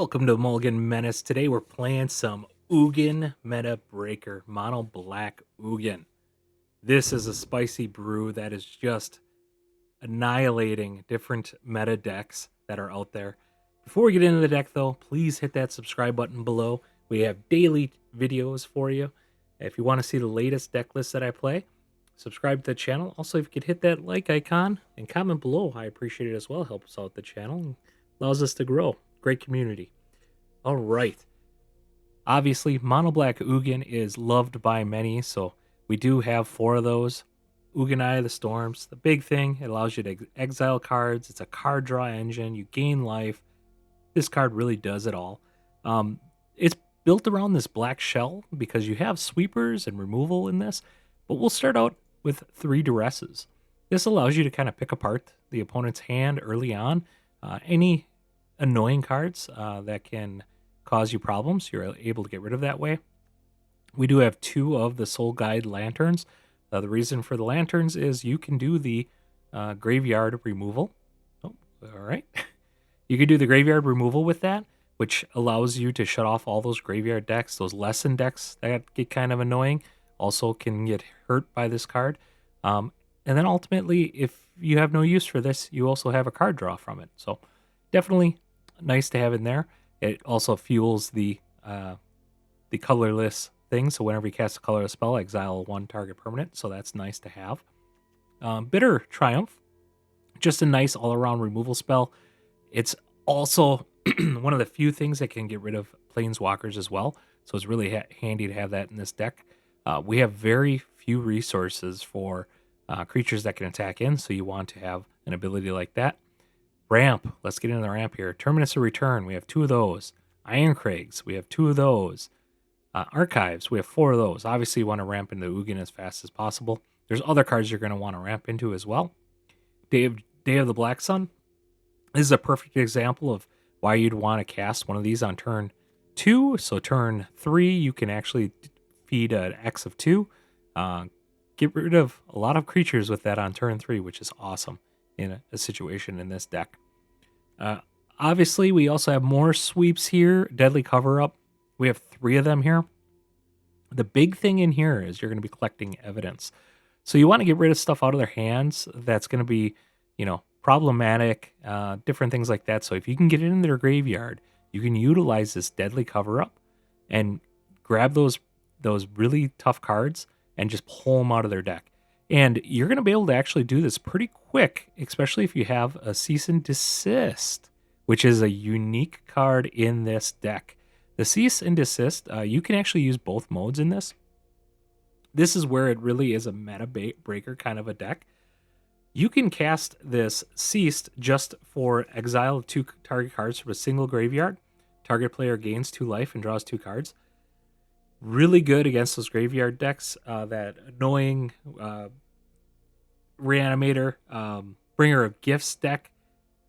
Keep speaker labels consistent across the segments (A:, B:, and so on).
A: Welcome to Mulligan Menace. Today we're playing some Ugin Meta Breaker, Mono Black Ugin. This is a spicy brew that is just annihilating different meta decks that are out there. Before we get into the deck though, please hit that subscribe button below. We have daily videos for you. If you want to see the latest deck lists that I play, subscribe to the channel. Also, if you could hit that like icon and comment below, I appreciate it as well. Helps out the channel and allows us to grow. Great community. All right. Obviously, Mono Black Ugin is loved by many, so we do have 4 of those. Ugin Eye of the Storms, the big thing, it allows you to exile cards. It's a card draw engine. You gain life. This card really does it all. It's built around this black shell because you have sweepers and removal in this, but we'll start out with 3 Duresses. This allows you to kind of pick apart the opponent's hand early on. Any annoying cards that can cause you problems, you're able to get rid of that way. We do have 2 of the Soul Guide Lanterns. The reason for the lanterns is you can do the graveyard removal. Oh, all right. You can do the graveyard removal with that, which allows you to shut off all those graveyard decks, those lesson decks that get kind of annoying, also can get hurt by this card. And then ultimately, if you have no use for this, you also have a card draw from it. So definitely nice to have in there. It also fuels the colorless thing. So whenever you cast a colorless spell, exile 1 target permanent. So that's nice to have. Bitter Triumph, just a nice all-around removal spell. It's also one of the few things that can get rid of planeswalkers as well. So it's really handy to have that in this deck. We have very few resources for creatures that can attack in, so you want to have an ability like that. Ramp, let's get into the ramp here. Terminus of Return, we have 2 of those. Irencrags, we have 2 of those. Archives, we have 4 of those. Obviously, you want to ramp into Ugin as fast as possible. There's other cards you're going to want to ramp into as well. Day of the Black Sun, this is a perfect example of why you'd want to cast one of these on turn 2. So turn 3, you can actually feed an X of 2. Get rid of a lot of creatures with that on turn 3, which is awesome in a situation in this deck. Obviously, we also have more sweeps here. Deadly Cover-Up. We have 3 of them here. The big thing in here is you're going to be collecting evidence. So you want to get rid of stuff out of their hands that's going to be, problematic, different things like that. So if you can get it in their graveyard, you can utilize this Deadly Cover-Up and grab those really tough cards and just pull them out of their deck. And you're going to be able to actually do this pretty quick, especially if you have a Cease and Desist, which is a unique card in this deck. The Cease and Desist, you can actually use both modes in this. This is where it really is a meta breaker kind of a deck. You can cast this Ceased just for exile 2 target cards from a single graveyard. Target player gains 2 life and draws 2 cards. Really good against those graveyard decks. That annoying Reanimator, Bringer of Gifts deck.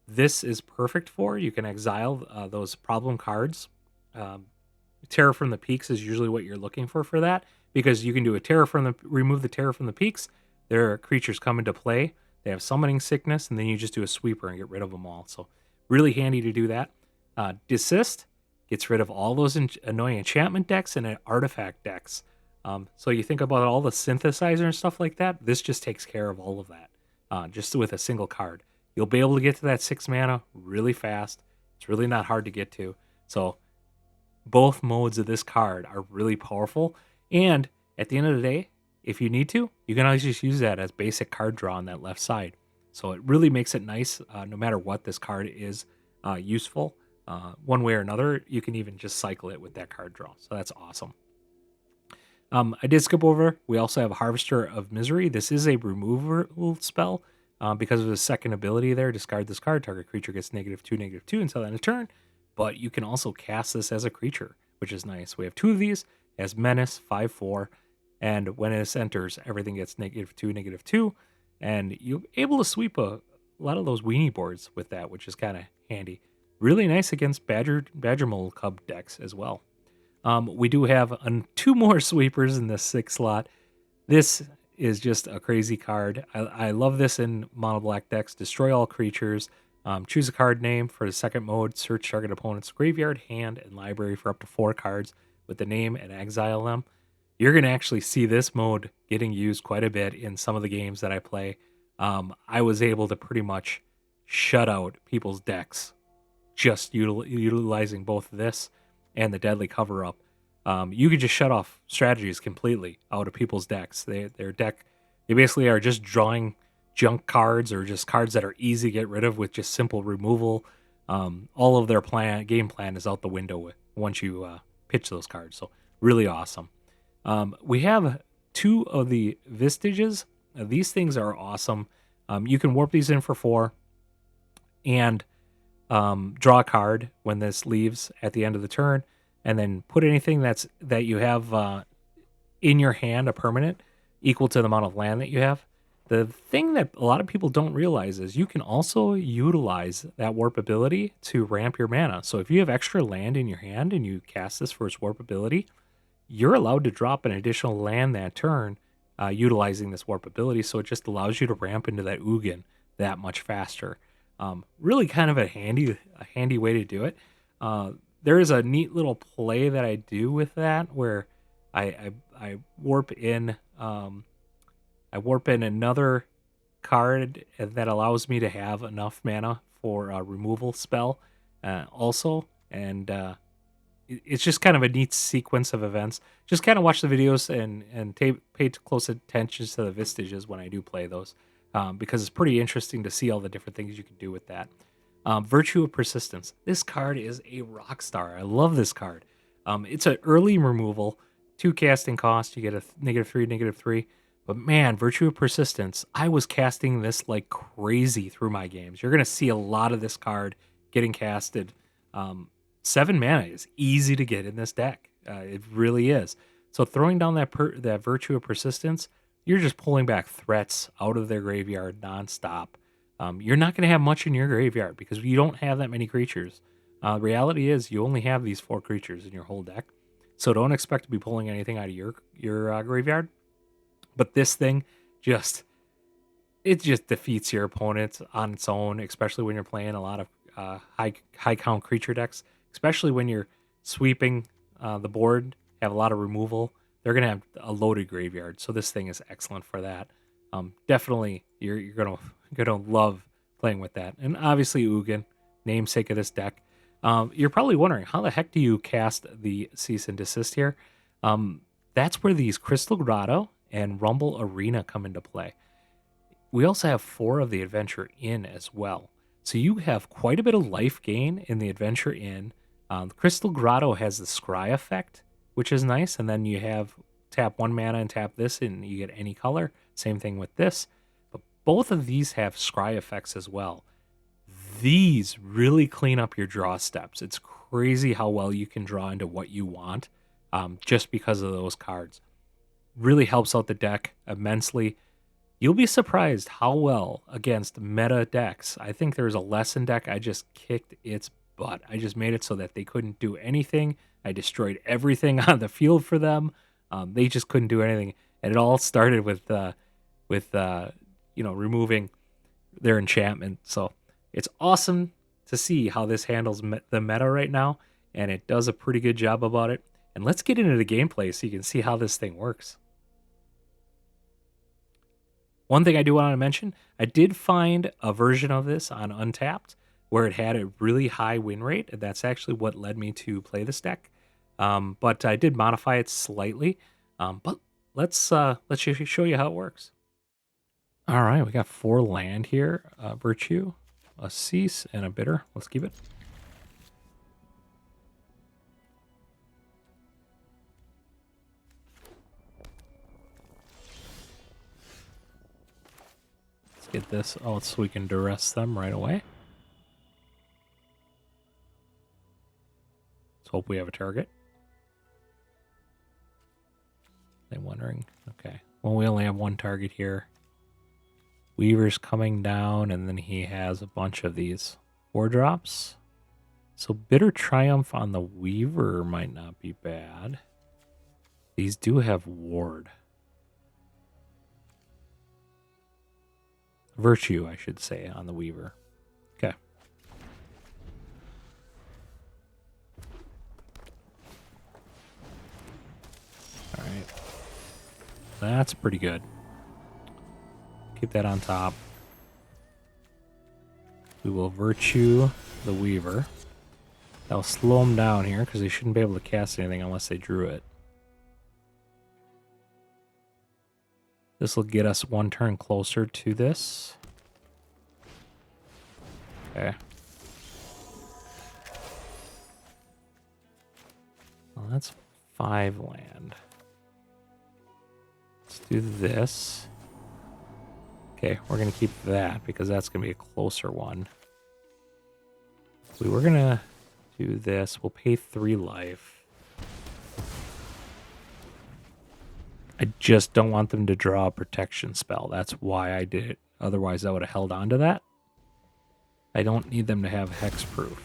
A: This is perfect for. You can exile those problem cards. Terror from the Peaks is usually what you're looking for that, because you can do a remove the Terror from the Peaks. Their creatures come into play. They have Summoning Sickness, and then you just do a sweeper and get rid of them all. So really handy to do that. Desist gets rid of all those annoying enchantment decks and artifact decks. So you think about all the synthesizer and stuff like that. This just takes care of all of that, just with a single card. You'll be able to get to that 6 mana really fast. It's really not hard to get to. So both modes of this card are really powerful. And at the end of the day, if you need to, you can always just use that as basic card draw on that left side. So it really makes it nice, no matter what this card is useful. One way or another, you can even just cycle it with that card draw. So that's awesome. I did skip over. We also have Harvester of Misery. This is a removal spell. Because of the second ability there, discard this card. Target creature gets -2/-2 until the end of turn. But you can also cast this as a creature, which is nice. We have 2 of these as Menace, 5/4. And when it enters, everything gets -2/-2. And you're able to sweep a lot of those weenie boards with that, which is kind of handy. Really nice against Badger Mole Cub decks as well. We do have 2 more sweepers in this 6th slot. This is just a crazy card. I love this in mono black decks. Destroy all creatures. Choose a card name for the second mode. Search target opponent's graveyard, hand, and library for up to 4 cards with the name and exile them. You're going to actually see this mode getting used quite a bit in some of the games that I play. I was able to pretty much shut out people's decks just utilizing both this and the deadly cover up. You could just shut off strategies completely out of people's decks. Their deck, they basically are just drawing junk cards or just cards that are easy to get rid of with just simple removal. All of their game plan is out the window once you pitch those cards. So really awesome. We have 2 of the Vestiges. These things are awesome. You can warp these in for 4 and draw a card when this leaves at the end of the turn, and then put anything that you have in your hand, a permanent, equal to the amount of land that you have. The thing that a lot of people don't realize is you can also utilize that warp ability to ramp your mana. So if you have extra land in your hand and you cast this for its warp ability, you're allowed to drop an additional land that turn utilizing this warp ability. So it just allows you to ramp into that Ugin that much faster. Really kind of a handy way to do it. There is a neat little play that I do with that where I warp in another card that allows me to have enough mana for a removal spell also, and it's just kind of a neat sequence of events. Just kind of watch the videos and pay close attention to the Vestiges when I do play those, because it's pretty interesting to see all the different things you can do with that. Virtue of Persistence. This card is a rock star. I love this card. It's an early removal, 2 casting cost. You get a -3, -3. But man, Virtue of Persistence, I was casting this like crazy through my games. You're going to see a lot of this card getting casted. 7 mana is easy to get in this deck. It really is. So throwing down that Virtue of Persistence, you're just pulling back threats out of their graveyard nonstop. You're not going to have much in your graveyard because you don't have that many creatures. The reality is you only have these 4 creatures in your whole deck. So don't expect to be pulling anything out of your graveyard. But this thing just defeats your opponent on its own, especially when you're playing a lot of high count creature decks, especially when you're sweeping the board, have a lot of removal. They're going to have a loaded graveyard. So this thing is excellent for that. Definitely you're going to love playing with that. And obviously Ugin, namesake of this deck. You're probably wondering, how the heck do you cast the cease and desist here? That's where these Crystal Grotto and Rumble Arena come into play. We also have 4 of the Adventure Inn as well. So you have quite a bit of life gain in the Adventure Inn. Crystal Grotto has the scry effect, which is nice. And then you have tap 1 mana and tap this and you get any color. Same thing with this. But both of these have scry effects as well. These really clean up your draw steps. It's crazy how well you can draw into what you want just because of those cards. Really helps out the deck immensely. You'll be surprised how well against meta decks. I think there's a lesson deck. I just kicked its butt. I just made it so that they couldn't do anything. I destroyed everything on the field for them. They just couldn't do anything. And it all started with removing their enchantment. So it's awesome to see how this handles the meta right now. And it does a pretty good job about it. And let's get into the gameplay so you can see how this thing works. One thing I do want to mention, I did find a version of this on Untapped where it had a really high win rate, and that's actually what led me to play this deck. But I did modify it slightly. But let's show you how it works. All right, we got 4 land here: Virtue, a Cease, and a Bitter. Let's keep it. Get this out so we can duress them right away. Let's hope we have a target. I'm wondering. Okay. Well, we only have 1 target here. Weaver's coming down, and then he has a bunch of these 4-drops. So Bitter Triumph on the Weaver might not be bad. These do have Ward. Virtue, I should say, on the Weaver. Okay. That's pretty good. Keep that on top. We will Virtue the Weaver. That'll slow them down here because they shouldn't be able to cast anything unless they drew it. This will get us one turn closer to this. Okay. Well, that's 5 land. Let's do this. Okay, we're going to keep that because that's going to be a closer one. We were going to do this. We'll pay 3 life. I just don't want them to draw a protection spell. That's why I did it. Otherwise, I would have held on to that. I don't need them to have hexproof.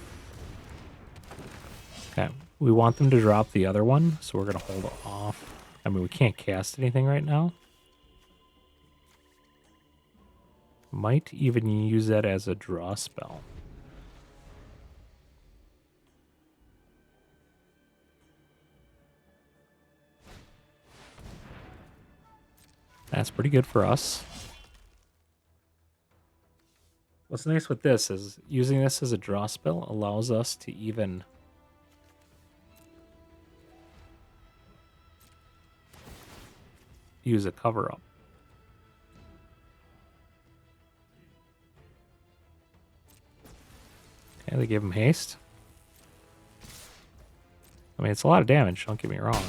A: Okay, we want them to drop the other one, so we're going to hold off. I mean, we can't cast anything right now. Might even use that as a draw spell. That's pretty good for us. What's nice with this is using this as a draw spell allows us to even use a cover-up. Okay, they give him haste. I mean, it's a lot of damage, don't get me wrong.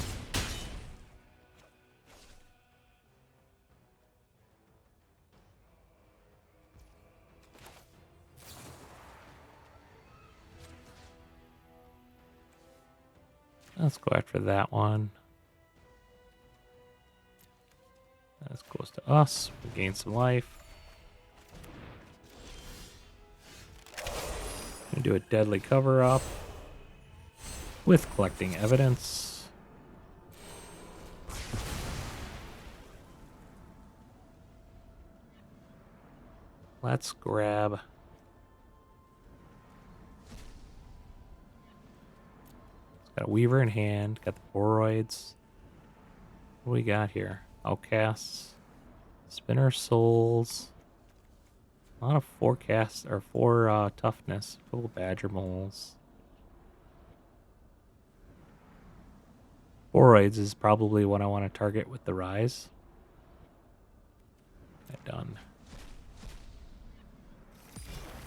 A: Let's go after that one. This goes to us. We gain some life. Gonna do a deadly cover-up with collecting evidence. Let's grab... Got a Weaver in hand, got the Boroids. What do we got here? Outcasts, Spinner Souls, a lot of 4 toughness, little Badger Moles. Boroids is probably what I want to target with the Rise. Okay, done.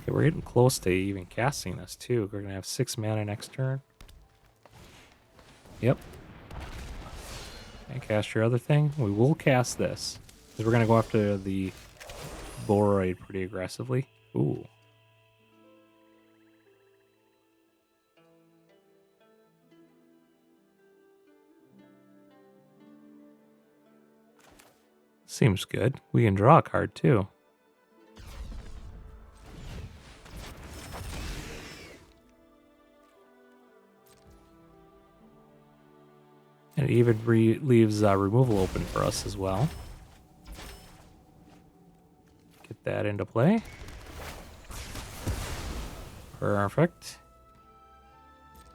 A: Okay, we're getting close to even casting this too. We're going to have 6 mana next turn. Yep. And cast your other thing. We will cast this. Because we're going to go after the Boroid pretty aggressively. Ooh. Seems good. We can draw a card too. And it even leaves removal open for us as well. Get that into play. Perfect.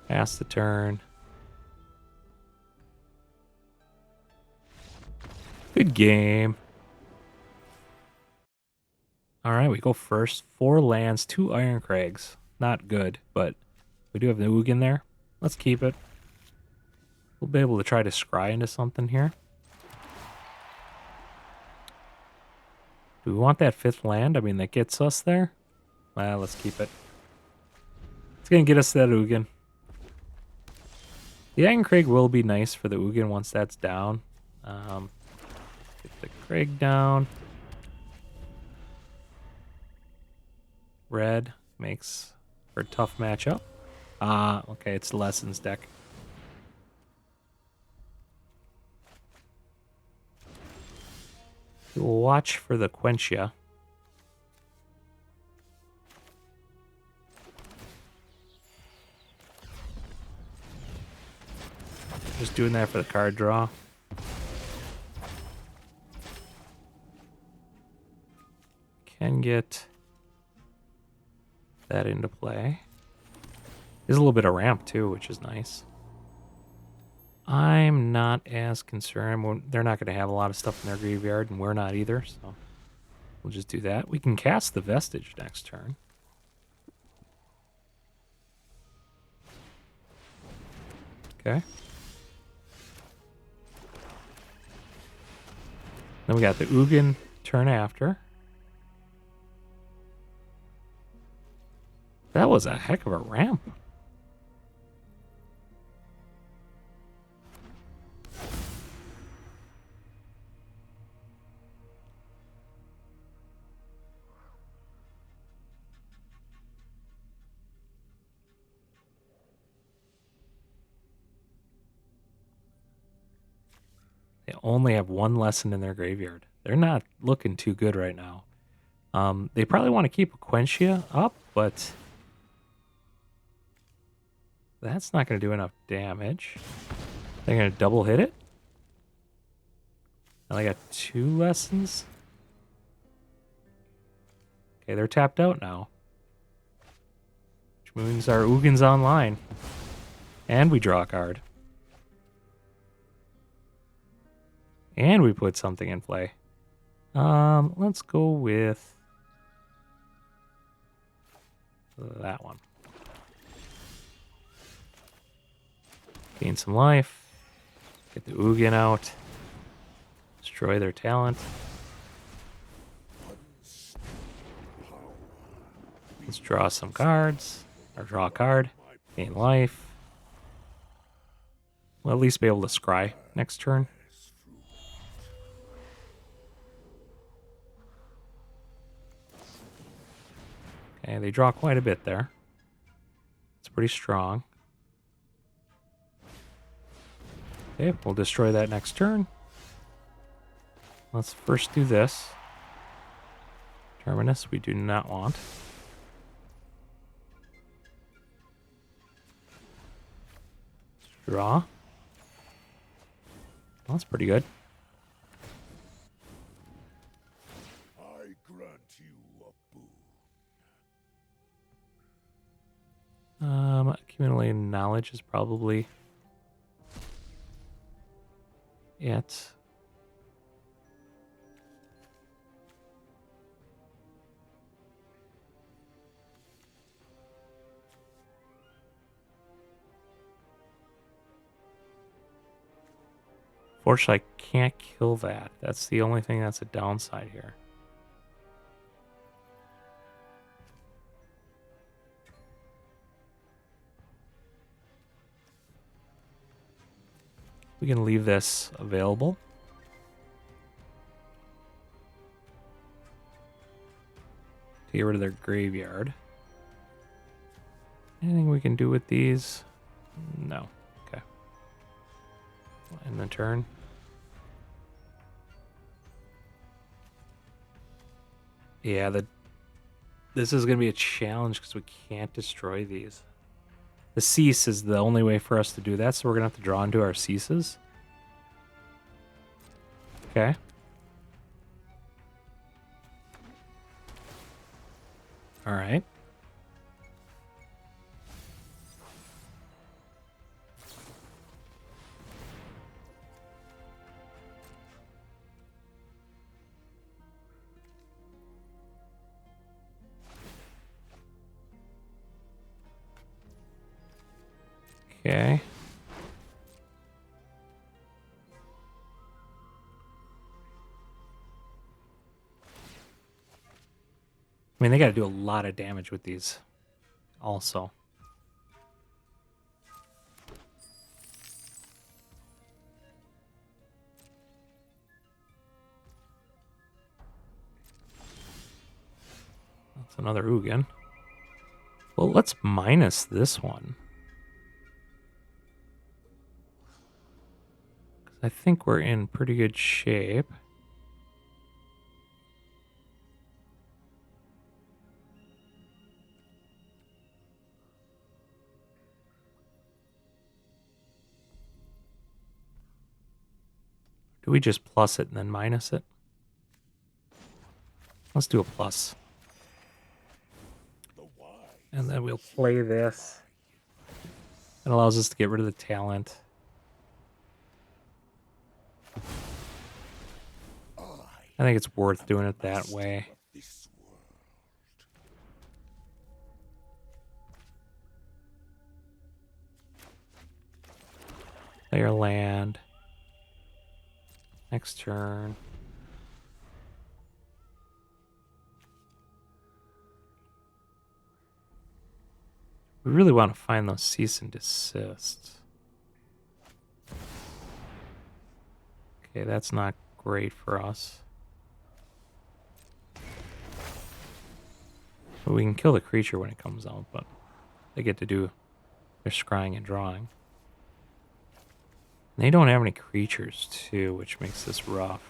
A: Pass the turn. Good game. Alright, we go first. 4 lands, 2 Irencrags. Not good, but we do have the Ugin there. Let's keep it. We'll be able to try to scry into something here. Do we want that 5th land? I mean, that gets us there. Well, let's keep it. It's going to get us that Ugin. The Irencrag will be nice for the Ugin once that's down. Get the Crag down. Red makes for a tough matchup. Okay, it's the Lessons deck. We'll watch for the Quenchia. Just doing that for the card draw. Can get that into play. There's a little bit of ramp too, which is nice. I'm not as concerned. They're not going to have a lot of stuff in their graveyard, and we're not either, so we'll just do that. We can cast the Vestige next turn. Okay. Then we got the Ugin turn after. That was a heck of a ramp. They only have one lesson in their graveyard. They're not looking too good right now. They probably want to keep Aquentia up, but that's not going to do enough damage. They're going to double hit it. Now they got 2 lessons. Okay, they're tapped out now. Which means our Ugin's online. And we draw a card. And we put something in play. Let's go with that one. Gain some life. Get the Ugin out. Destroy their talent. Let's draw some cards. Or draw a card. Gain life. We'll at least be able to scry next turn. Okay, they draw quite a bit there. It's pretty strong. Okay, we'll destroy that next turn. Let's first do this. Terminus, we do not want. Draw. Well, that's pretty good.
B: I grant you a boon.
A: Accumulating knowledge is probably it. Fortunately, I can't kill that. That's the only thing that's a downside here. We can leave this available. To get rid of their graveyard. Anything we can do with these? No. Okay. End the turn. Yeah, this is going to be a challenge because we can't destroy these. The cease is the only way for us to do that, so we're going to have to draw into our ceases. Okay. All right. Okay. I mean, they got to do a lot of damage with these also. That's another Ugin. Well, let's minus this one. I think we're in pretty good shape. Do we just plus it and then minus it? Let's do a plus. And then we'll play this. It allows us to get rid of the talent. I think it's worth doing it that way.
B: This world.
A: Play your land. Next turn. We really want to find those cease and desist. Okay, that's not great for us. But we can kill the creature when it comes out, but they get to do their scrying and drawing. And they don't have any creatures, too, which makes this rough.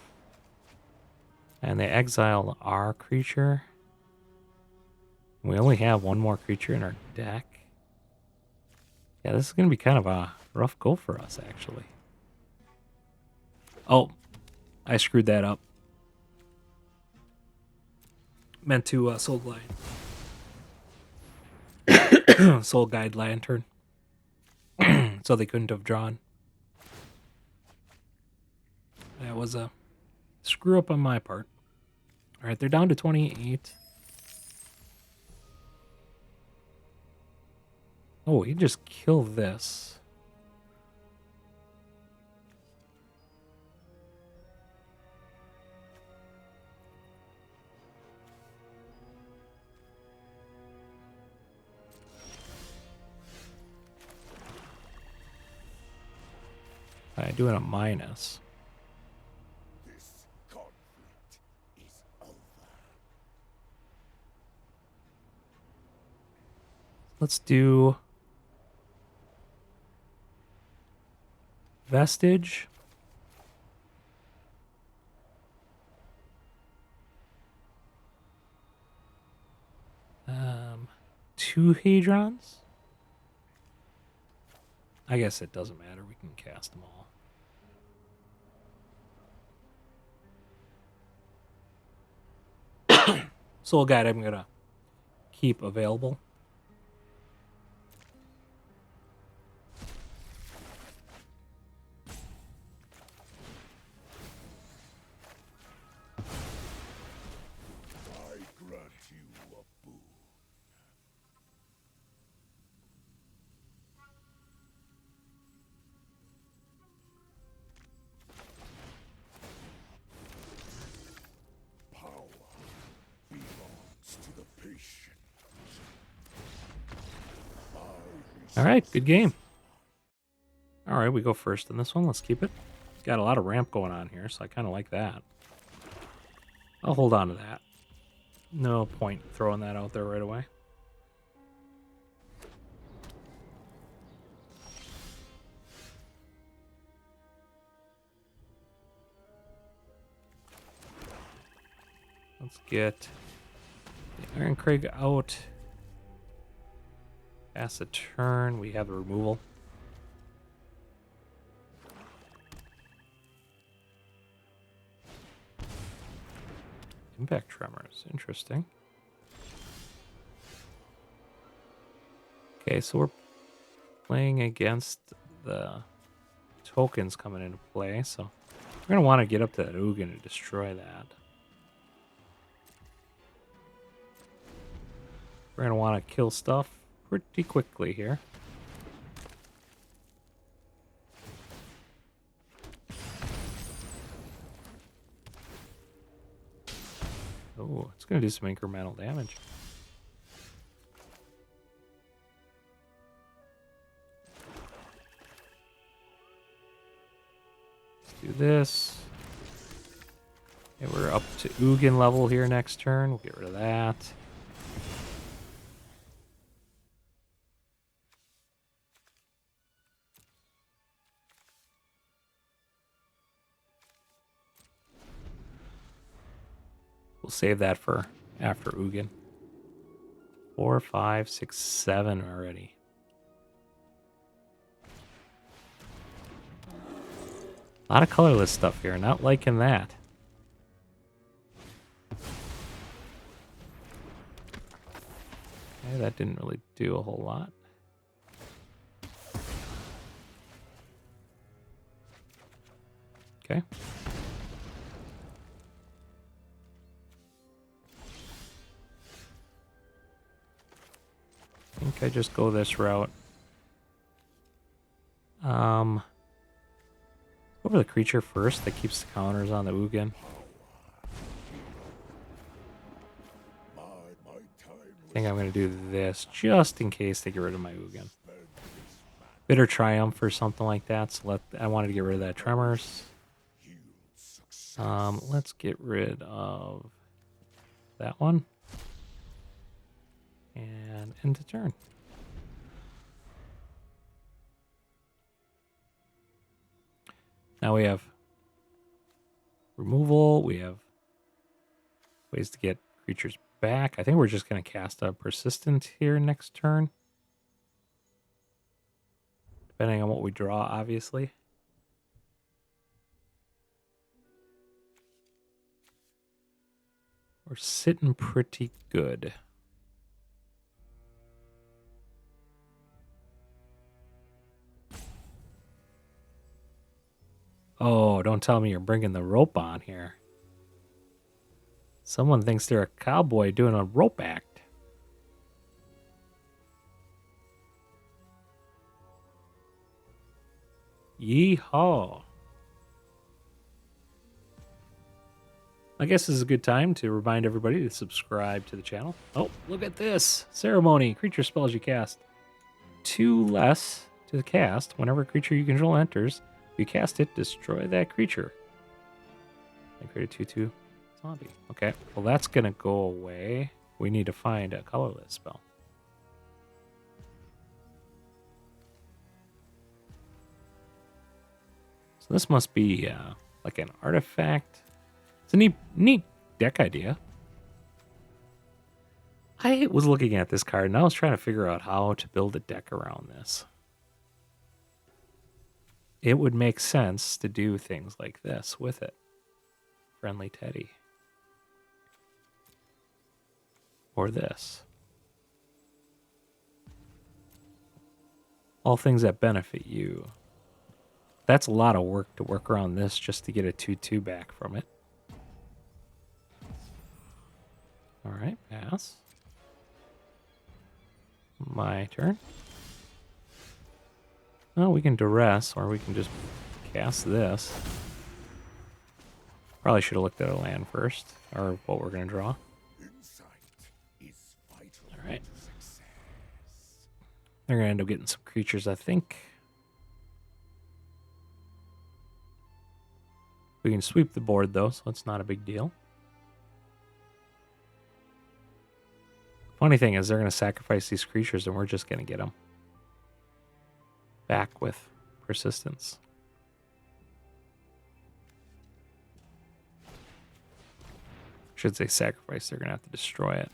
A: And they exile our creature. We only have one more creature in our deck. Yeah, this is going to be kind of a rough go for us, actually. Oh, I screwed that up. Meant to Soul Glide. Soul Guide Lantern. So they couldn't have drawn. That was a screw up on my part. All right, they're down to 28. Oh, we can just kill this. By doing a minus.
B: This conflict is over.
A: Let's do Vestige. Two Hedrons. I guess it doesn't matter. We can cast them all. Soul Guide I'm going to keep available.
B: I grant you a boon. Power belongs to the patient.
A: All right, good game. All right, we go first in this one. Let's keep it. Got a lot of ramp going on here, so I kind of like that. I'll hold on to that. No point throwing that out there right away. Let's get the Irencrag out. Pass a turn. We have the removal. Impact Tremors. Interesting. Okay, so we're playing against the tokens coming into play, so we're going to want to get up to that Ugin to destroy that. We're going to want to kill stuff pretty quickly here. Oh, it's going to do some incremental damage. Let's do this. Okay, we're up to Ugin level here next turn. We'll get rid of that. We'll save that for after Ugin. 4, 5, 6, 7 already. A lot of colorless stuff here. Not liking that. Okay, that didn't really do a whole lot. Okay. think I just go this route. Go for the creature first. That keeps the counters on the Ugin. I think I'm going to do this just in case they get rid of my Ugin. Bitter Triumph or something like that. So I wanted to get rid of that Tremors. Let's get rid of that one. And end the turn. Now we have removal. We have ways to get creatures back. I think we're just going to cast a persistent here next turn. Depending on what we draw, obviously. We're sitting pretty good. Oh, don't tell me you're bringing the rope on here. Someone thinks they're a cowboy doing a rope act. Yeehaw. I guess this is a good time to remind everybody to subscribe to the channel. Oh, look at this. Ceremony. Creature spells you cast. 2 less to cast whenever a creature you control enters. If you cast it, destroy that creature. I create a 2/2 zombie. Okay, well that's going to go away. We need to find a colorless spell. So this must be like an artifact. It's a neat deck idea. I was looking at this card and I was trying to figure out how to build a deck around this. It would make sense to do things like this with it. Friendly Teddy. Or this. All things that benefit you. That's a lot of work to work around this just to get a 2/2 back from it. Alright, pass. My turn. Well, we can Duress, or we can just cast this. Probably should have looked at a land first, or what we're going to draw. Alright. They're going to end up getting some creatures, I think. We can sweep the board, though, so it's not a big deal. Funny thing is, they're going to sacrifice these creatures, and we're just going to get them back with persistence. Should say sacrifice, they're going to have to destroy it.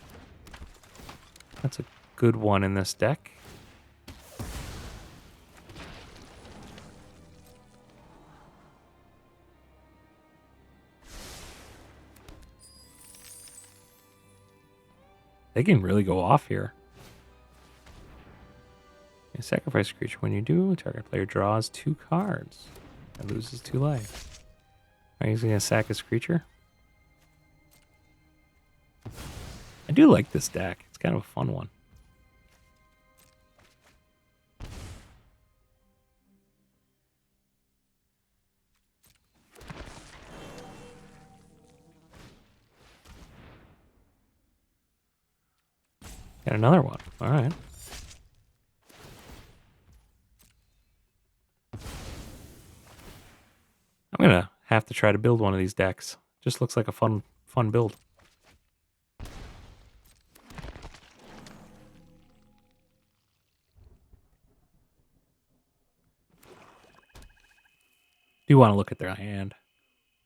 A: That's a good one in this deck. They can really go off here. You sacrifice a creature. When you do, target player draws 2 cards and loses 2 life. Are you going to sack his creature? I do like this deck. It's kind of a fun one. Got another one. All right. I'm going to have to try to build one of these decks. Just looks like a fun build. Do want to look at their hand.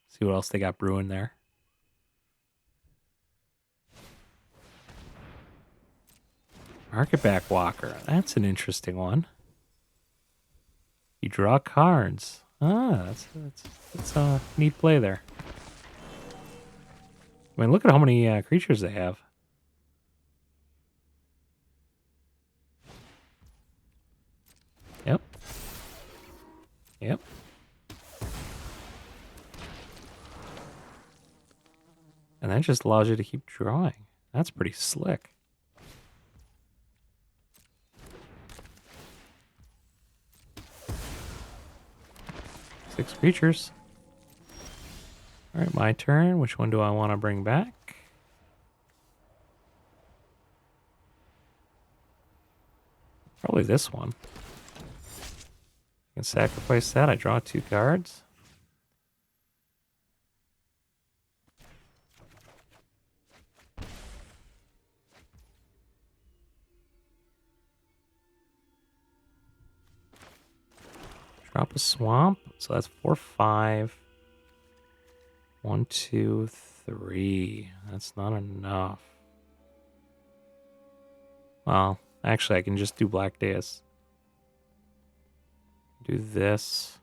A: See what else they got brewing there. Marketback Walker. That's an interesting one. You draw cards. Ah, that's a neat play there. I mean, look at how many creatures they have. Yep. Yep. And that just allows you to keep drawing. That's pretty slick. 6 creatures. Alright, my turn. Which one do I want to bring back? Probably this one. I can sacrifice that. I draw 2 cards. Drop a swamp. So that's 4, 5. 1, 2, 3. That's not enough. Well, actually, I can just do Black Desist. Do this.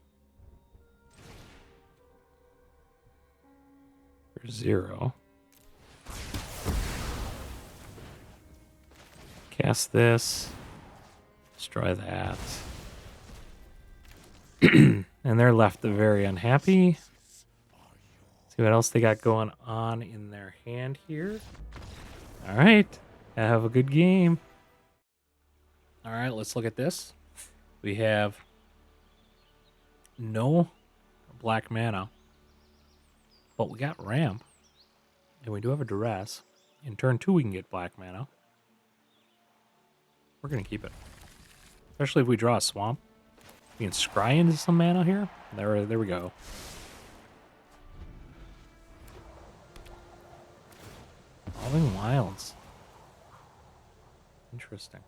A: For 0. Cast this. Destroy that. And they're left very unhappy. See what else they got going on in their hand here. All right. Have a good game. All right, let's look at this. We have no black mana, but we got ramp, and we do have a duress. In turn 2, we can get black mana. We're going to keep it. Especially if we draw a swamp. We can scry into some mana here. There we go. Evolving Wilds. Interesting.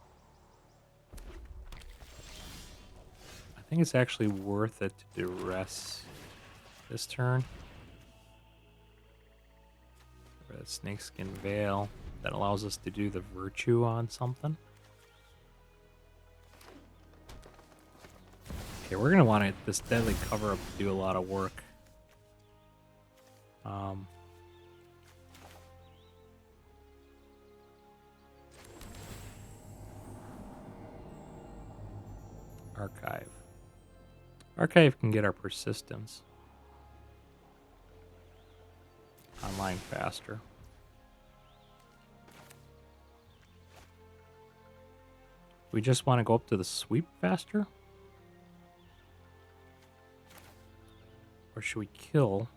A: I think it's actually worth it to duress this turn. For the Snakeskin Veil. That allows us to do the virtue on something. Okay, we're going to want this deadly cover-up to do a lot of work. Archive. Archive can get our persistence online faster. We just want to go up to the sweep faster? Or should we kill?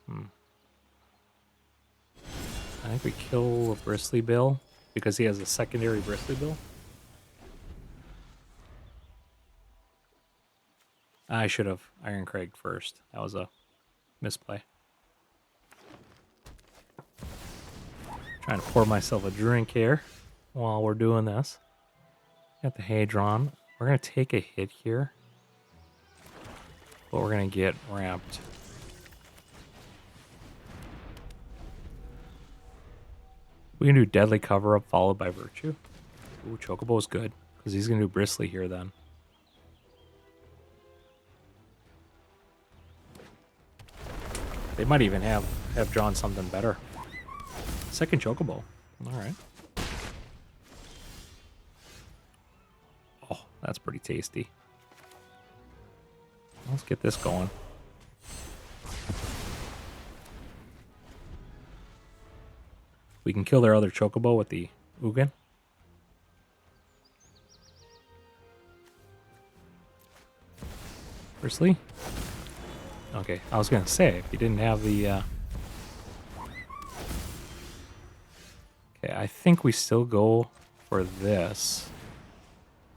A: I think we kill a Bristly Bill because he has a secondary Bristly Bill. I should have Irencrag first. That was a misplay. Trying to pour myself a drink here while we're doing this. Got the Hedron. We're going to take a hit here. But we're going to get ramped. We can do Deadly Cover-Up followed by Virtue. Ooh, Chocobo is good. Because he's going to do Bristly here then. They might even have drawn something better. Second Chocobo. Alright. Oh, that's pretty tasty. Let's get this going. We can kill their other Chocobo with the Ugin. Firstly. Okay, I was going to say, if you didn't have the... Okay, I think we still go for this.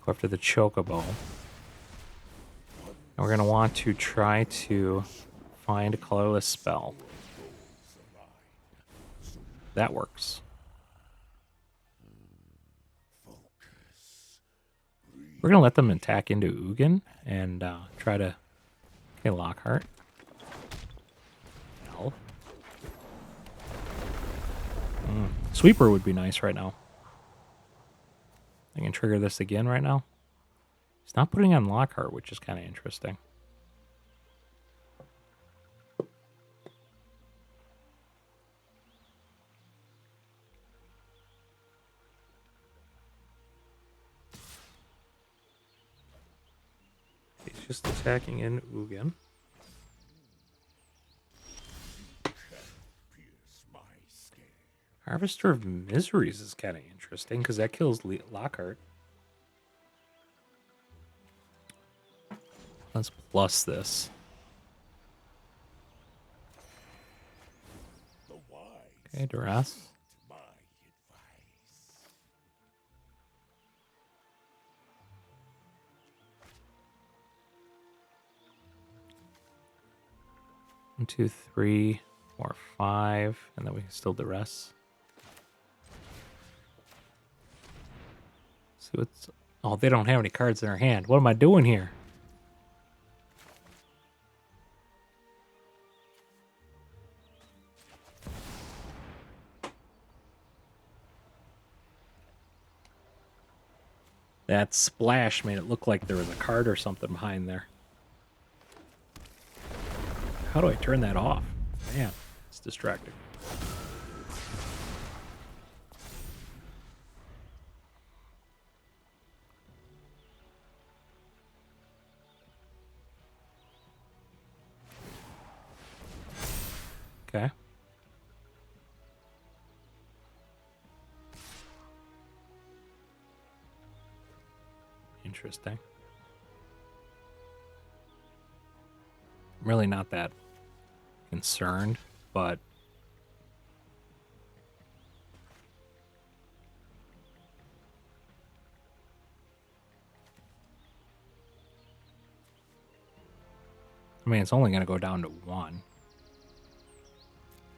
A: Go after the Chocobo. And we're going to want to try to find a colorless spell. That works. We're going to let them attack into Ugin and try to... Okay, Lockhart. No. Sweeper would be nice right now. I can trigger this again right now. He's not putting on Lockhart, which is kind of interesting. He's just attacking in Ugin. Harvester of Miseries is kind of interesting because that kills Lockhart. Let's plus this.
B: The wise
A: Okay, Duress.
B: heed my advice.
A: 1, 2, 3, 4, 5, and then we can still Duress. See what's. Oh, they don't have any cards in their hand. What am I doing here? That splash made it look like there was a card or something behind there. How do I turn that off? Man, it's distracting. Okay. Interesting. I'm really not that concerned, but I mean, it's only going to go down to 1.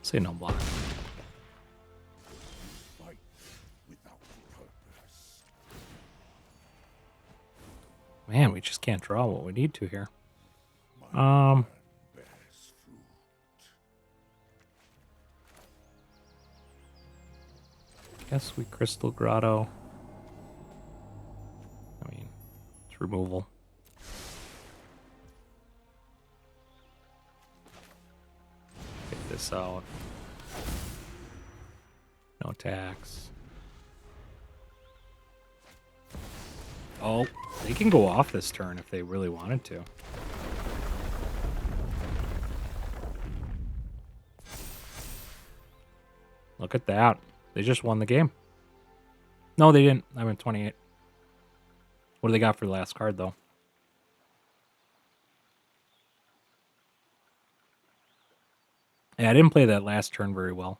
A: Say no block.
B: Fight without purpose.
A: Man, we just can't draw what we need to here.
B: My plan bears fruit.
A: Guess we Crystal Grotto. I mean, it's removal. Get this out. No tax. Oh, they can go off this turn if they really wanted to. Look at that. They just won the game. No, they didn't. I'm at 28. What do they got for the last card, though? Yeah, I didn't play that last turn very well.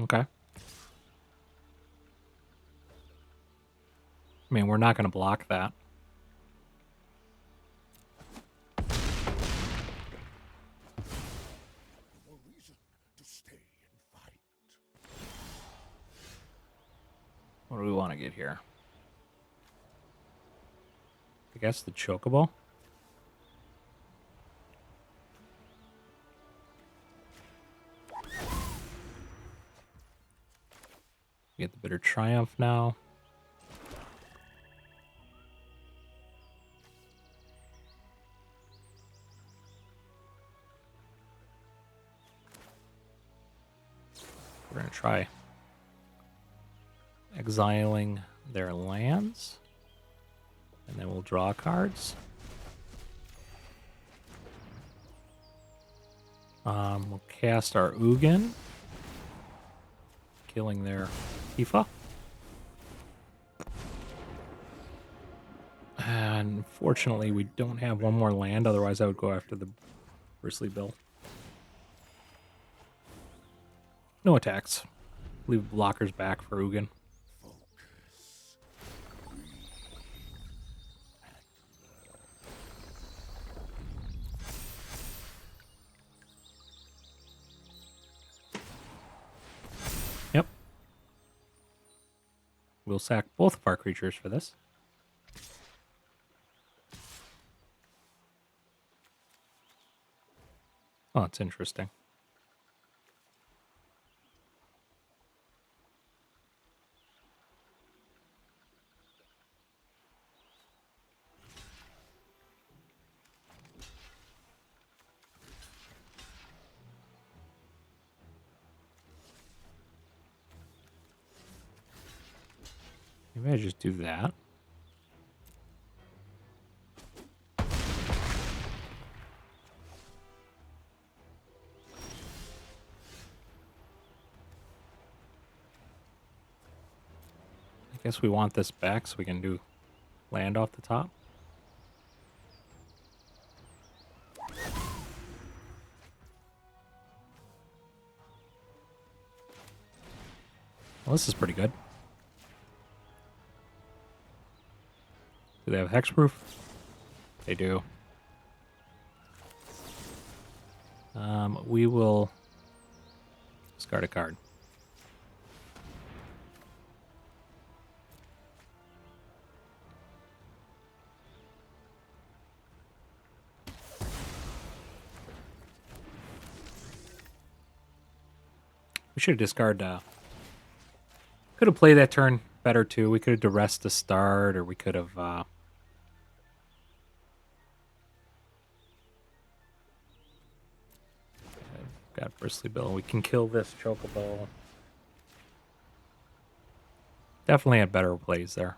A: Okay. I mean, we're not going to block that.
B: No reason to stay and fight.
A: What do we want to get here? I guess the Chocobo. Get the Bitter Triumph now. We're going to try exiling their lands. And then we'll draw cards. We'll cast our Ugin, killing their Tifa. And fortunately, we don't have one more land. Otherwise, I would go after the Bristly Bill. No attacks. Leave blockers back for Ugin.
B: Focus.
A: Yep. We'll sack both of our creatures for this. Oh, it's interesting. Maybe I just do that. guess we want this back so we can do land off the top. Well, this is pretty good. Do they have hexproof? They do. We will discard a card. We should have discarded. Could have played that turn better too. We could have Duress to start, or we could have. Got Bristly Bill. We can kill this Chocobo. Definitely had better plays there.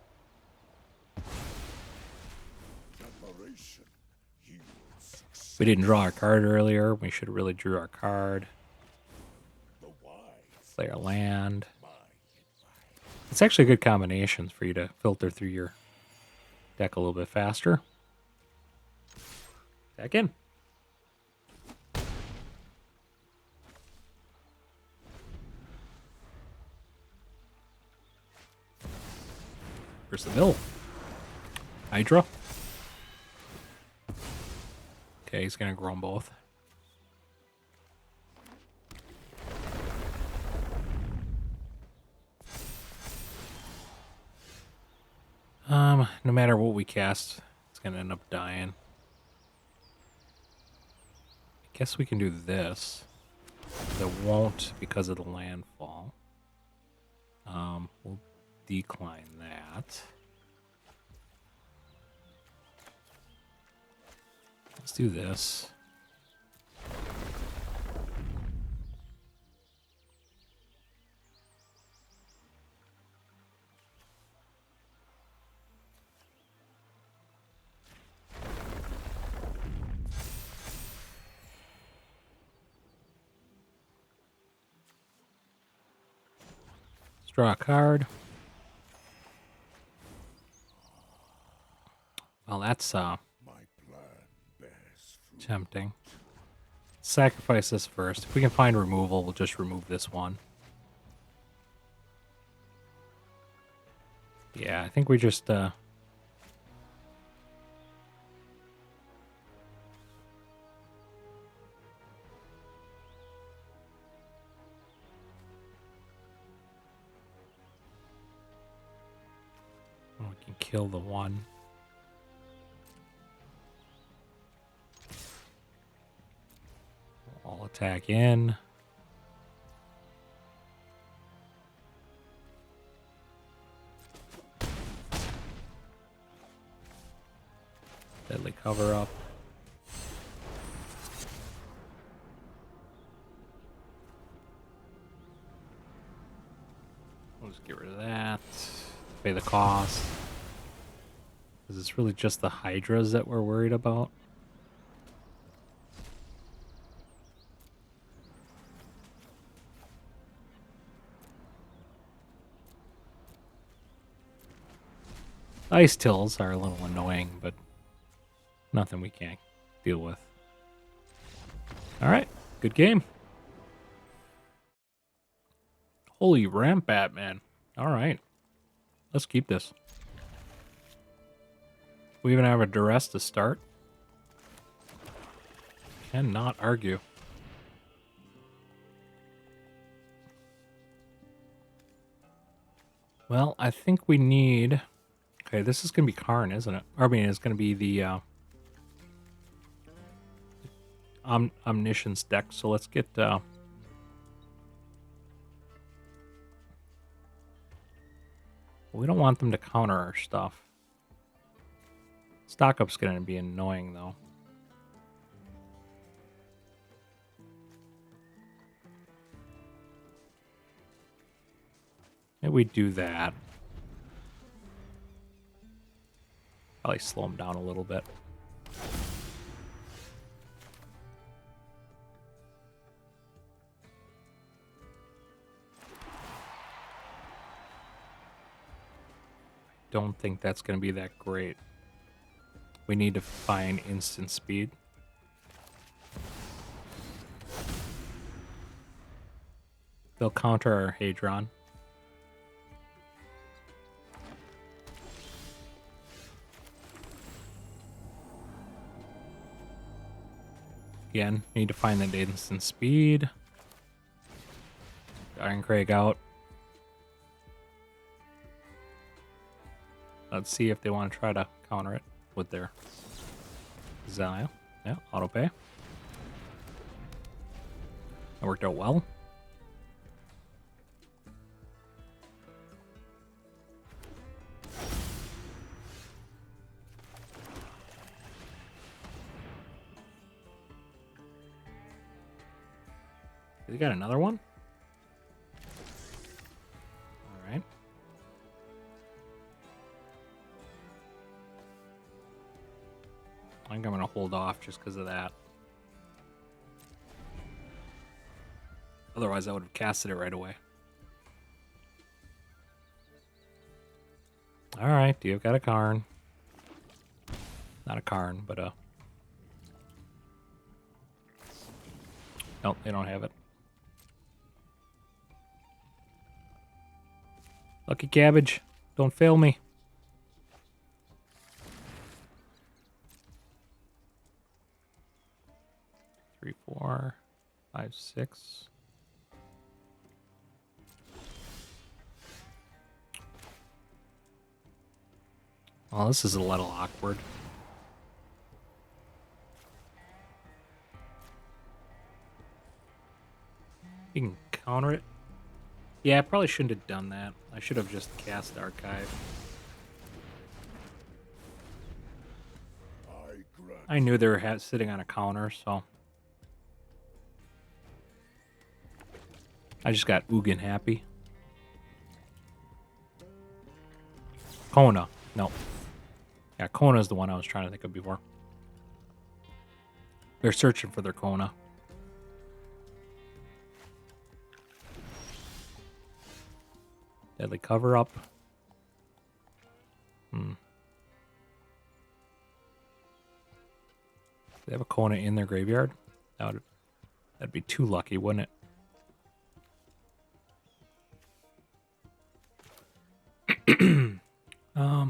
B: Admiration yields success.
A: We didn't draw our card earlier. We should have really drew our card.
B: The wise
A: Play our land.
B: my advice.
A: It's actually a good combination for you to filter through your deck a little bit faster. Back in. Where's the mill? Hydra. Okay, he's gonna grow them both. No matter what we cast, it's gonna end up dying. I guess we can do this. It won't because of the landfall. We'll decline that. Let's do this. Let's draw a card. Well, that's
B: My plan bears fruit.
A: tempting. Sacrifice this first. If we can find removal, we'll just remove this one. Yeah, I think we just we can kill the one. All attack in. Deadly cover up. We'll just get rid of that. Pay the cost. Because it's really just the Hydras that we're worried about. Ice tills are a little annoying, but nothing we can't deal with. Alright, good game. Holy ramp Batman. Alright. Let's keep this. We even have a Duress to start. Cannot argue. Well, I think we need... Okay, this is going to be Karn, isn't it? Or, I mean, it's going to be the Omniscience deck, so let's get... we don't want them to counter our stuff. Stock up's going to be annoying, though. Maybe we do that. Probably slow them down a little bit. don't think that's going to be that great. We need to find instant speed. They'll counter our Hedron. Again, need to find that instant speed. Irencrag out. Let's see if they want to try to counter it with their exile. Yeah, auto pay. That worked out well. They got another one? All right. I think I'm going to hold off just because of that. Otherwise, I would have casted it right away. All right, you've got a Karn. Not a Karn, but a... Nope, they don't have it. Lucky Cabbage, don't fail me. Three, 4, 5, 6. Well, this is a little awkward. You can counter it. Yeah, I probably shouldn't have done that. I should have just cast Archive. I knew they were sitting on a counter, so... I just got Ugin happy. Kona. No. Yeah, Kona's the one I was trying to think of before. They're searching for their Kona. Deadly cover up. They have a Kona in their graveyard? That'd be too lucky, wouldn't it? Let's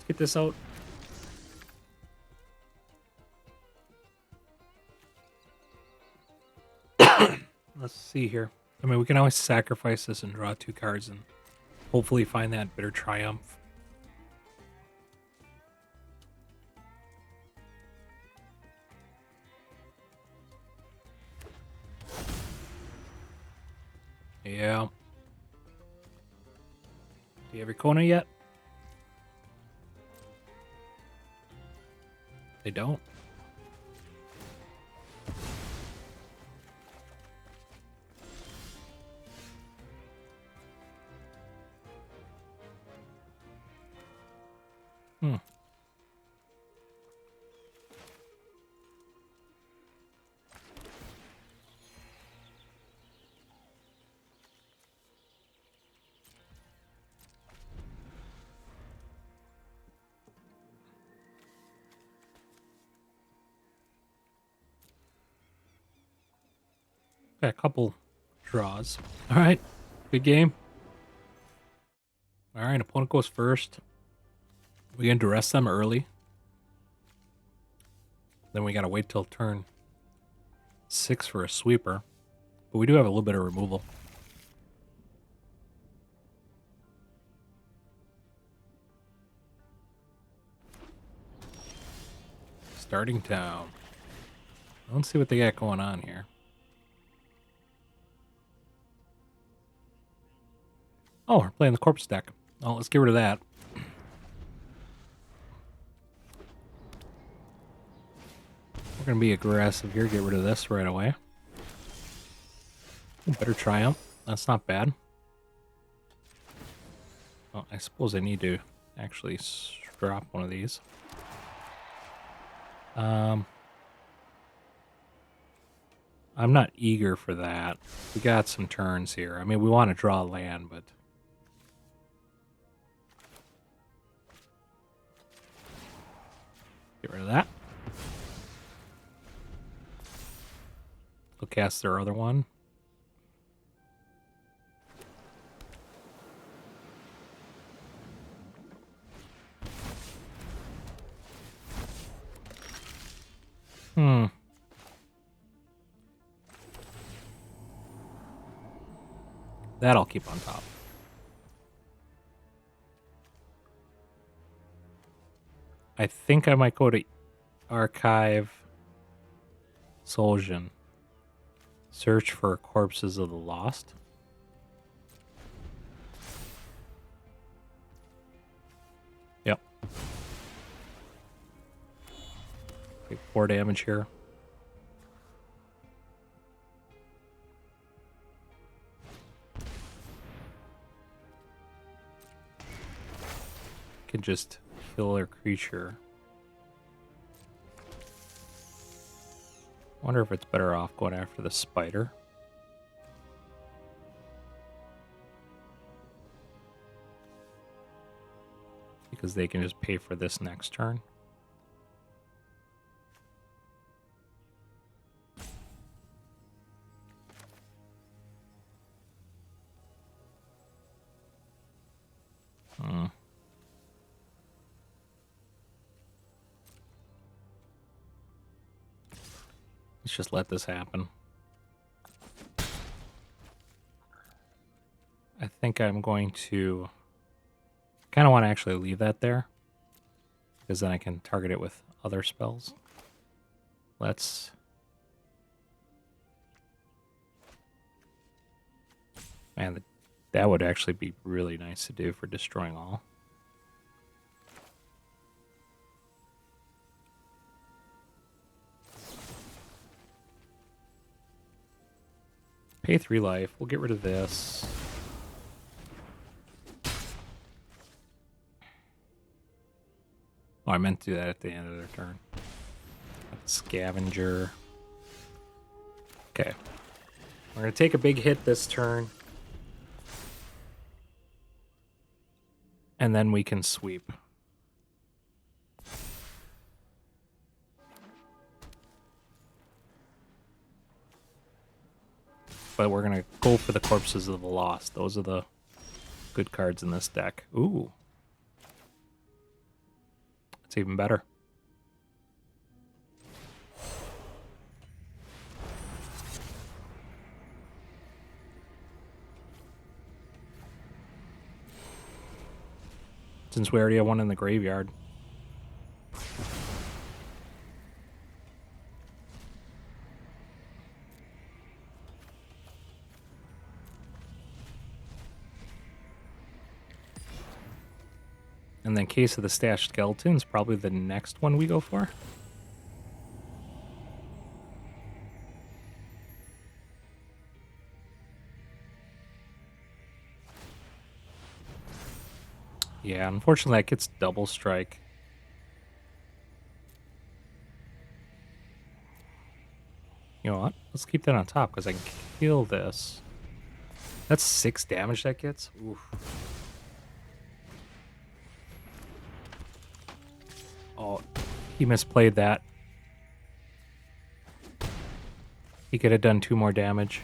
A: get this out. Let's see here. I mean, we can always sacrifice this and draw 2 cards and hopefully find that Bitter Triumph. Yeah. Do you have your Kona yet? They don't. Got a couple draws. All right, good game. All right, opponent goes first. We can duress them early. Then we gotta wait till turn 6 for a sweeper. But we do have a little bit of removal. Starting town. Let's see what they got going on here. Oh, we're playing the corpse deck. Oh, let's get rid of that. We're going to be aggressive here. Get rid of this right away. Ooh, better Triumph. That's not bad. Well, I suppose I need to actually drop one of these. I'm not eager for that. We got some turns here. I mean, we want to draw land, but... Get rid of that. They'll cast their other one. That I'll keep on top. I think I might go to Archive Sozin. Search for corpses of the lost. Yep. Take 4 damage here. Can just kill their creature. Wonder if it's better off going after the spider. Because they can just pay for this next turn. Let's just let this happen. I think I'm going to kind of want to actually leave that there, because then I can target it with other spells. Let's... Man, that would actually be really nice to do for destroying all. Pay 3 life. We'll get rid of this. Oh, I meant to do that at the end of their turn. Scavenger. Okay. We're going to take a big hit this turn. And then we can sweep. But we're going to go for the corpses of the lost. Those are the good cards in this deck. Ooh. It's even better. Since we already have one in the graveyard. And then Case of the Stashed Skeletons, probably the next one we go for. Yeah, unfortunately that gets double strike. You know what? Let's keep that on top because I can kill this. That's 6 damage that gets? Oof. Oh, he misplayed that. He could have done 2 more damage.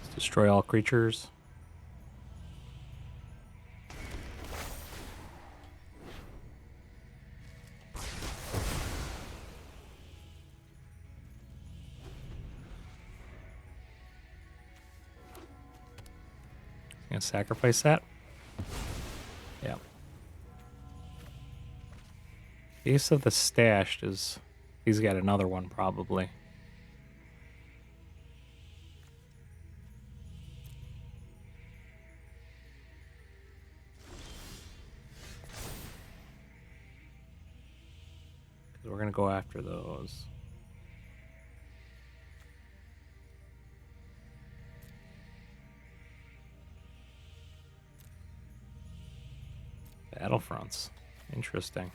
A: Let's destroy all creatures. Gonna sacrifice that. Yeah. Ace of the Stashed is... He's got another one, probably. Because we're gonna go after those. Battlefronts. Interesting.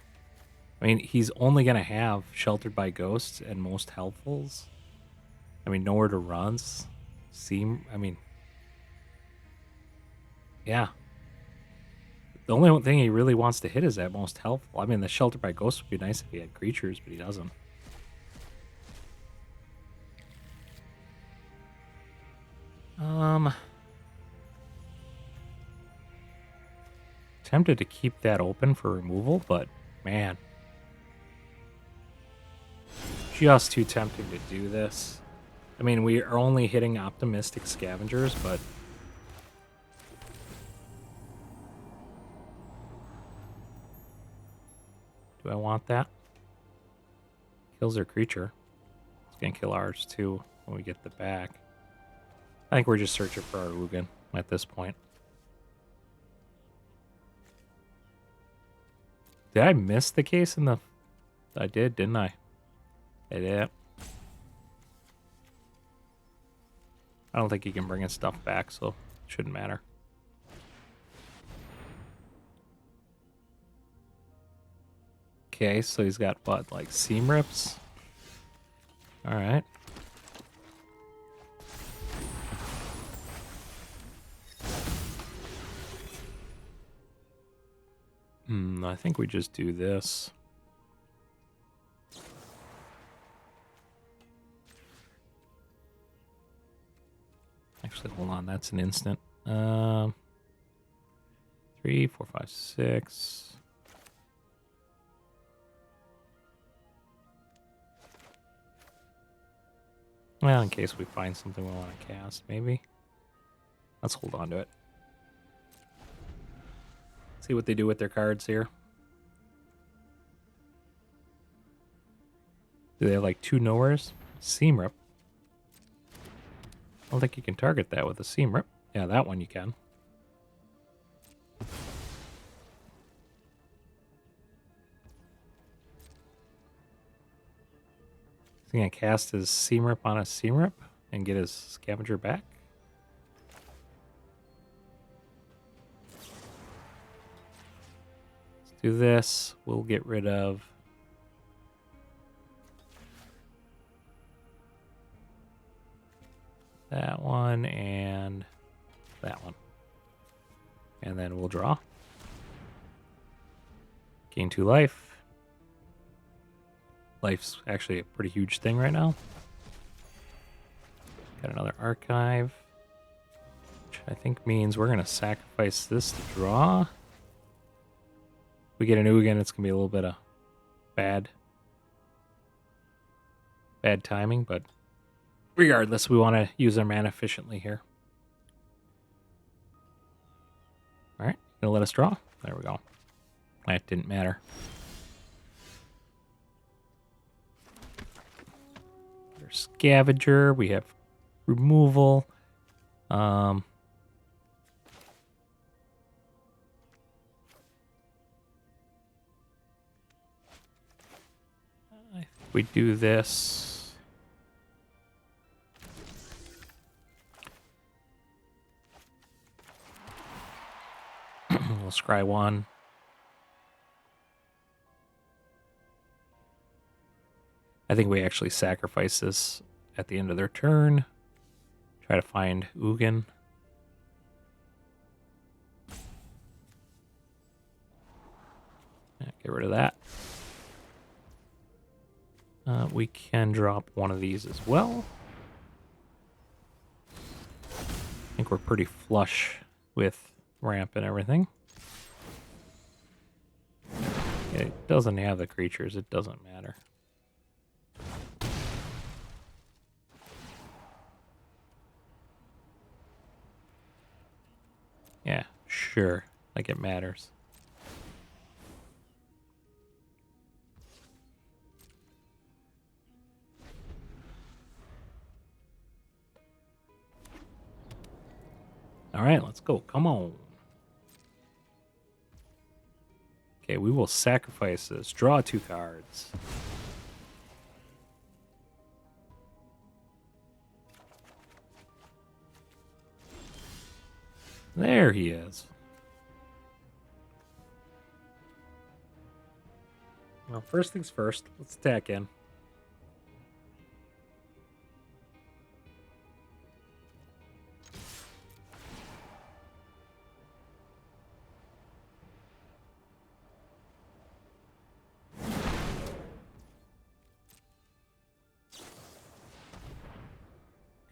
A: I mean, he's only going to have Sheltered by Ghosts and most Healthfuls. I mean, nowhere to runs. I mean, yeah. The only thing he really wants to hit is that most helpful. I mean, the Shelter by Ghost would be nice if he had creatures, but he doesn't. Tempted to keep that open for removal, but man. Just too tempting to do this. I mean, we are only hitting optimistic scavengers, but do I want that? Kills their creature. It's gonna kill ours too when we get the back. I think we're just searching for our Ugin at this point. Did I miss the case in the... I did, didn't I? I did. I don't think he can bring his stuff back, so it shouldn't matter. Okay, so he's got what, like seam rips? Alright. I think we just do this. Actually, hold on, that's an instant. 3, 4, 5, 6. Well, in case we find something we want to cast, maybe. Let's hold on to it. See what they do with their cards here. Do they have like 2 nowheres? Seam Rip. I don't think you can target that with a Seam Rip. Yeah, that one you can. Is he going to cast his Seam Rip on a Seam Rip and get his Scavenger back? Let's do this. We'll get rid of... that one and that one. And then we'll draw. Gain 2 life. Life's actually a pretty huge thing right now. Got another archive. Which I think means we're going to sacrifice this to draw. If we get an Ugin, it's going to be a little bit of bad timing, but regardless, we want to use our mana efficiently here. Alright, gonna let us draw? There we go. That didn't matter. There's Scavenger, we have removal. I think we do this. We'll scry 1. I think we actually sacrifice this at the end of their turn. Try to find Ugin. Yeah, get rid of that. We can drop one of these as well. I think we're pretty flush with ramp and everything. It doesn't have the creatures, it doesn't matter. Yeah, sure, like it matters. All right, let's go. Come on. Okay, we will sacrifice this. Draw 2 cards. There he is. Well, first things first, let's attack in.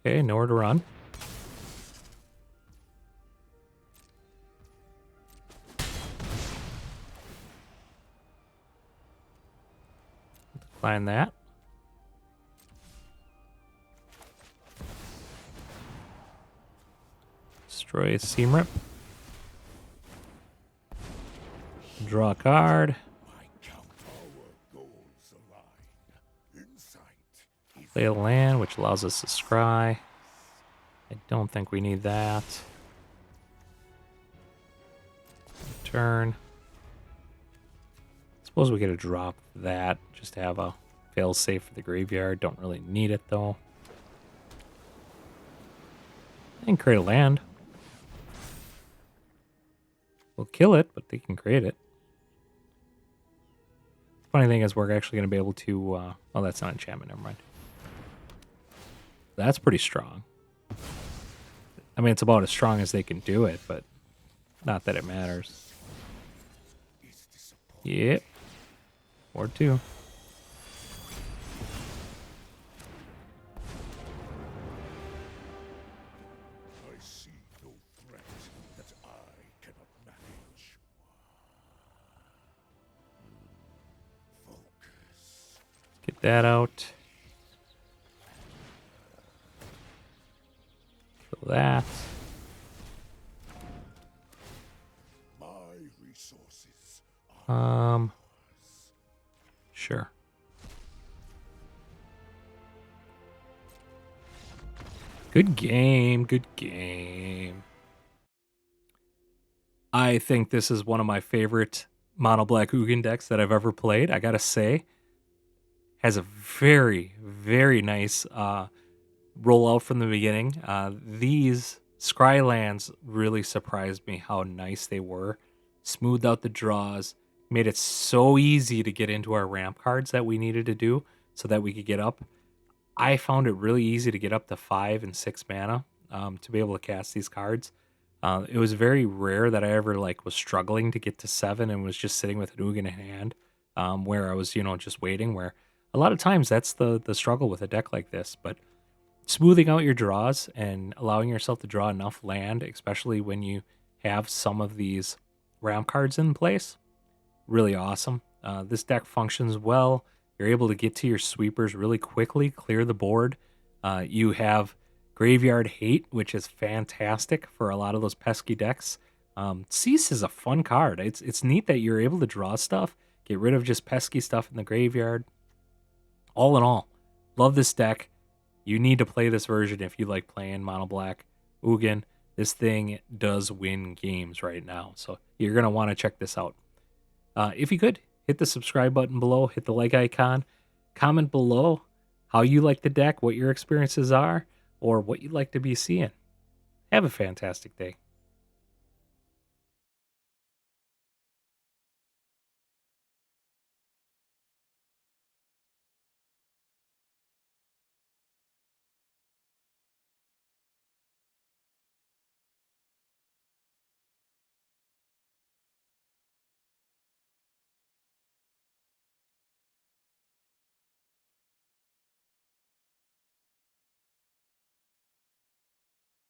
A: Okay, nowhere to run. Decline that. Destroy a Seam Rip. Draw a card. Play a land, which allows us to scry. I don't think we need that. Turn. Suppose we could drop that just to have a fail safe for the graveyard. Don't really need it though. They can create a land. We'll kill it, but they can create it. Funny thing is, we're actually going to be able to. Oh, that's not enchantment. Never mind. That's pretty strong. I mean, it's about as strong as they can do it, but not that it matters. Yep. Or two.
B: I see no threat that I cannot manage. Focus.
A: Get that out. Kill that.
B: My resources
A: Sure. Good game, good game. I think this is one of my favorite mono Black Ugin decks that I've ever played. I gotta say, has a very, very nice rollout from the beginning. These Scry lands really surprised me how nice they were. Smoothed out the draws, made it so easy to get into our ramp cards that we needed to do so that we could get up. I found it really easy to get up to 5 and 6 mana to be able to cast these cards. It was very rare that I ever was struggling to get to 7 and was just sitting with an Ugin in hand, where I was just waiting. Where a lot of times that's the struggle with a deck like this, but smoothing out your draws and allowing yourself to draw enough land, especially when you have some of these ramp cards in place, really awesome. This deck functions well. You're able to get to your sweepers really quickly, clear the board. You have Graveyard Hate, which is fantastic for a lot of those pesky decks. Cease is a fun card. It's neat that you're able to draw stuff, get rid of just pesky stuff in the graveyard. All in all, love this deck. You need to play this version if you like playing Mono Black Ugin. This thing does win games right now, so you're going to want to check this out. If you could, hit the subscribe button below, hit the like icon, comment below how you like the deck, what your experiences are, or what you'd like to be seeing. Have a fantastic day.